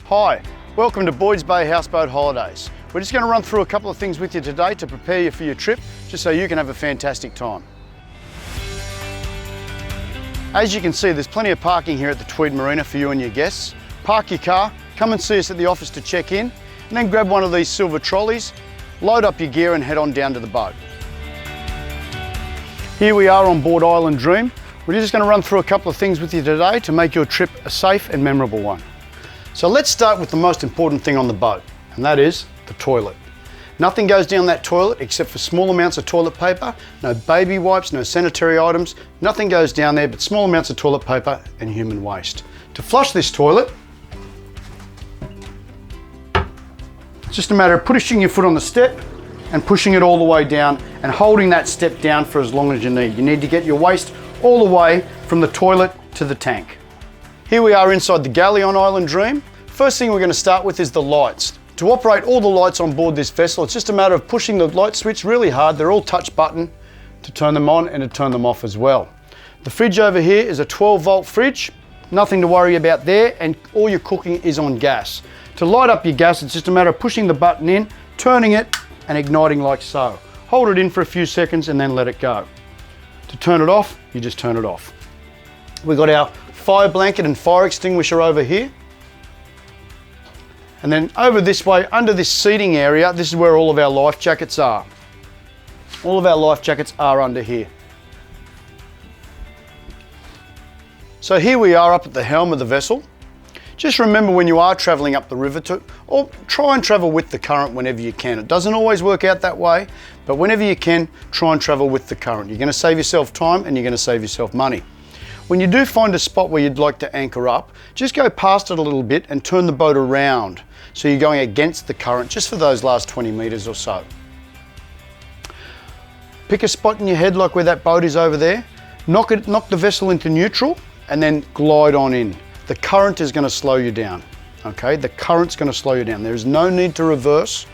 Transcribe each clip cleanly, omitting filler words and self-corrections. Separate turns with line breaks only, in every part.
Hi, welcome to Boyd's Bay Houseboat Holidays. We're just going to run through a couple of things with you today to prepare you for your trip, just so you can have a fantastic time. As you can see, there's plenty of parking here at the Tweed Marina for you and your guests. Park your car, come and see us at the office to check in, and then grab one of these silver trolleys, load up your gear and head on down to the boat. Here we are on board Island Dream. We're just going to run through a couple of things with you today to make your trip a safe and memorable one. So let's start with the most important thing on the boat, and that is the toilet. Nothing goes down that toilet except for small amounts of toilet paper, no baby wipes, no sanitary items, nothing goes down there but small amounts of toilet paper and human waste. To flush this toilet, it's just a matter of pushing your foot on the step and pushing it all the way down and holding that step down for as long as you need. You need to get your waste all the way from the toilet to the tank. Here we are inside the galley on Island Dream. First thing we're going to start with is the lights. To operate all the lights on board this vessel, it's just a matter of pushing the light switch really hard. They're all touch button to turn them on and to turn them off as well. The fridge over here is a 12-volt fridge. Nothing to worry about there, and all your cooking is on gas. To light up your gas, it's just a matter of pushing the button in, turning it and igniting like so. Hold it in for a few seconds and then let it go. To turn it off, you just turn it off. We've got our fire blanket and fire extinguisher over here. And then over this way, under this seating area, this is where all of our life jackets are. All of our life jackets are under here. So here we are up at the helm of the vessel. Just remember when you are traveling up the river or try and travel with the current whenever you can. It doesn't always work out that way, but whenever you can, try and travel with the current. You're going to save yourself time and you're going to save yourself money. When you do find a spot where you'd like to anchor up, just go past it a little bit and turn the boat around. So you're going against the current just for those last 20 meters or so. Pick a spot in your head like where that boat is over there. Knock the vessel into neutral and then glide on in. The current is going to slow you down. Okay, the current's going to slow you down. There is no need to reverse.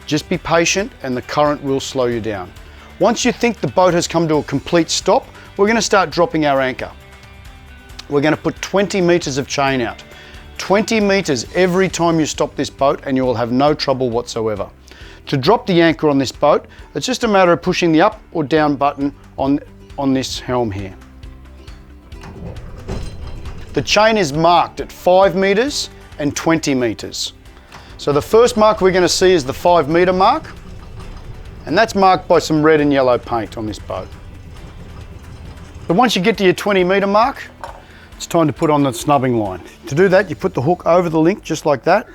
Just be patient and the current will slow you down. Once you think the boat has come to a complete stop, we're going to start dropping our anchor. We're going to put 20 meters of chain out. 20 meters every time you stop this boat and you will have no trouble whatsoever. To drop the anchor on this boat, it's just a matter of pushing the up or down button on this helm here. The chain is marked at 5 meters and 20 meters. So the first mark we're going to see is the 5 meter mark, and that's marked by some red and yellow paint on this boat. But once you get to your 20 meter mark, it's time to put on the snubbing line. To do that, you put the hook over the link just like that.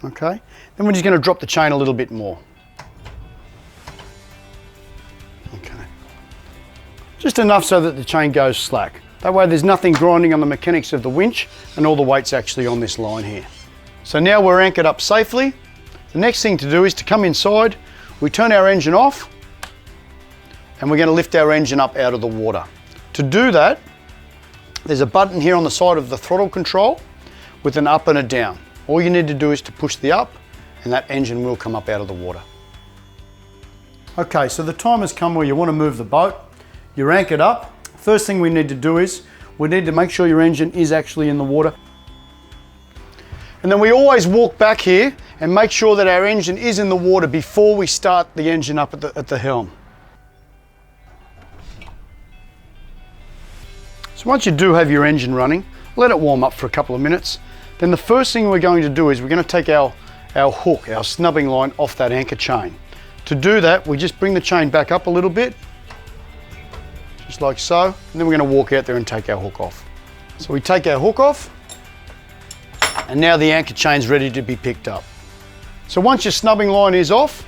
Okay. Then we're just going to drop the chain a little bit more. Okay. Just enough so that the chain goes slack. That way there's nothing grinding on the mechanics of the winch and all the weight's actually on this line here. So now we're anchored up safely. The next thing to do is to come inside, we turn our engine off, and we're going to lift our engine up out of the water. To do that, there's a button here on the side of the throttle control with an up and a down. All you need to do is to push the up and that engine will come up out of the water. Okay, so the time has come where you want to move the boat. You're anchored up. First thing we need to do is we need to make sure your engine is actually in the water. And then we always walk back here and make sure that our engine is in the water before we start the engine up at the helm. So once you do have your engine running, let it warm up for a couple of minutes. Then the first thing we're going to do is we're going to take our hook, our snubbing line off that anchor chain. To do that, we just bring the chain back up a little bit, just like so, and then we're going to walk out there and take our hook off. So we take our hook off, and now the anchor chain's ready to be picked up. So once your snubbing line is off,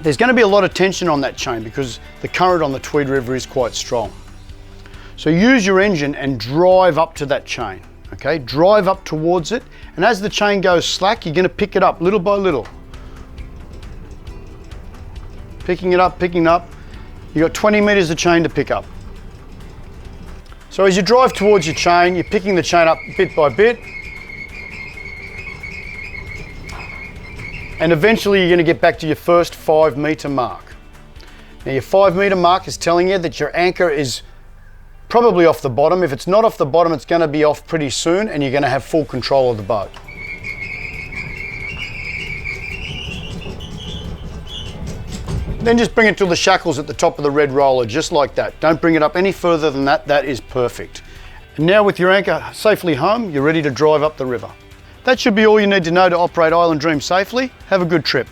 there's going to be a lot of tension on that chain because the current on the Tweed River is quite strong. So use your engine and drive up to that chain, okay? Drive up towards it, and as the chain goes slack, you're going to pick it up little by little. Picking it up, picking up. You've got 20 meters of chain to pick up. So as you drive towards your chain, you're picking the chain up bit by bit, and eventually you're going to get back to your first 5 meter mark. Now your 5 meter mark is telling you that your anchor is probably off the bottom. If it's not off the bottom, it's going to be off pretty soon and you're going to have full control of the boat. Then just bring it to the shackles at the top of the red roller, just like that. Don't bring it up any further than that. That is perfect. And now with your anchor safely home, you're ready to drive up the river. That should be all you need to know to operate Island Dream safely. Have a good trip.